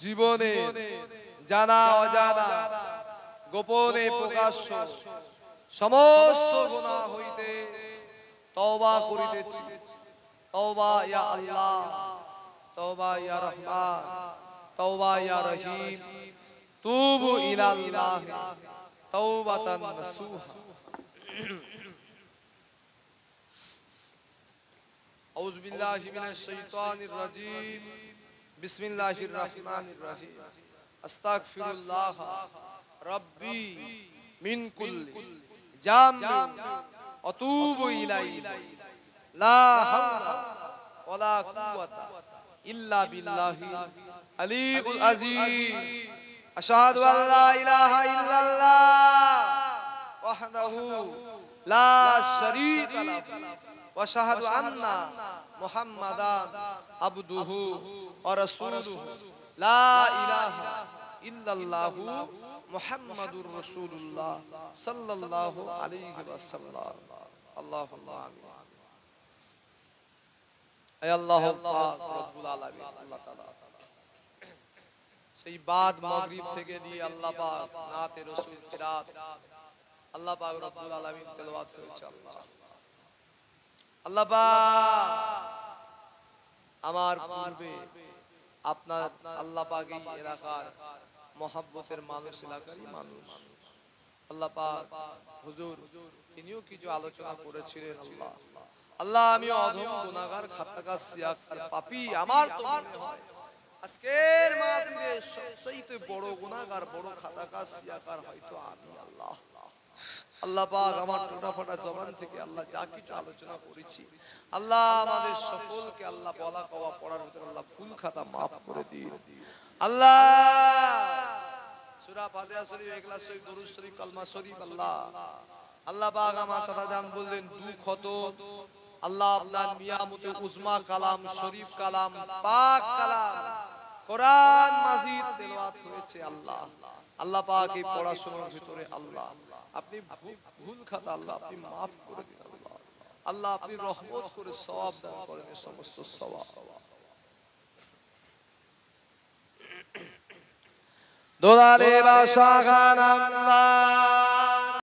জীবনে জানা অজানা গোপনে প্রকাশ্য সমস্ত গুনাহ হইতে তওবা করিতেছি। তওবা ইয়া আল্লাহ, তওবা ইয়া রহমান, তওবা ইয়া রহিম, তুবু ইলাল্লাহ তাওবাতান নাসুহা। আউযু বিল্লাহি মিনাশ শাইতানির রাজীম। বিসমিল্লাহির রহমানির রহিম। আস্তাগফিরুল্লাহ রাব্বি মিন কুল্লি জামবিন আতুবু ইলাইহি লা হাওলা ওয়ালা কুওয়াতা ইল্লা বিল্লাহিল আলিয়্যিল আযীম। আশহাদু আল লা ইলাহা ইল্লাল্লাহ ওয়াহদাহু লা শারীকা লাহু ওয়া আশহাদু আন্না মুহাম্মাদান আবদুহু ওয়া রাসূলুহু লা ইলাহা ইল্লাল্লাহু মুহাম্মাদুর রাসূলুল্লাহ সাল্লাল্লাহু আলাইহি ওয়াসাল্লাম। আল্লাহুম্মা আমিন। হে আল্লাহ পাক রব্বুল আলামিন, আল্লাহ তাআলা সেই বাদ মাগরিব থেকে দিয়ে আল্লাহ পাক নাতে রাসূল কিরাত আল্লাহ পাক রব্বুল আলামিন তেলাওয়াত করেছে। আল্লাহ পাক আমার পূর্বে আপনার আল্লাহ পাক এই এলাকার মহব্বতের মানুষ, এলাকারই মানুষ আল্লাহ পাক হুজুর তিনিও কিছু আলোচনা করেছিলেন। আল্লাহ আমি অধম গুনাহগার খাতাকার সিয়াকার পাপী, আমার তো মনে হয় আজকের মাহফিলে সবচেয়ে বড় গুনাহগার, বড় খাতাকার সিয়াকার হয়তো আমি। আল্লাহ আল্লাহ পাক আমার টোটাফাটা জবান থেকে আল্লাহ যা কিছু আলোচনা করেছি আল্লাহ আমাদের সকলকে আল্লাহ বলা কওয়া পড়ার ভিতরে আল্লাহ ভুল খাতা maaf করে দিন। আল্লাহ সূরা ফাতিহা শরীফ, ইখলাস শরীফ, দুরূদ শরীফ, কালমা শরীফ আল্লাহ আল্লাহ পাক আমার কথা জান বললেন দুঃখ হতো আল্লাহ আপনার মিয়ামতে উজমা কালাম শরীফ, কালাম পাক, কালাম কোরআন মাজিদ তেলাওয়াত হয়েছে। আল্লাহ আল্লাহ পাক এই পড়াশোনার ভিতরে আল্লাহ আপনি ভুল খাতা আল্লাহ আপনি maaf করে দিন। আল্লাহ আল্লাহ আপনি রহমত করে সওয়াব দান করেন, সমস্ত সওয়াব। দোলারে বাসা খান আল্লাহ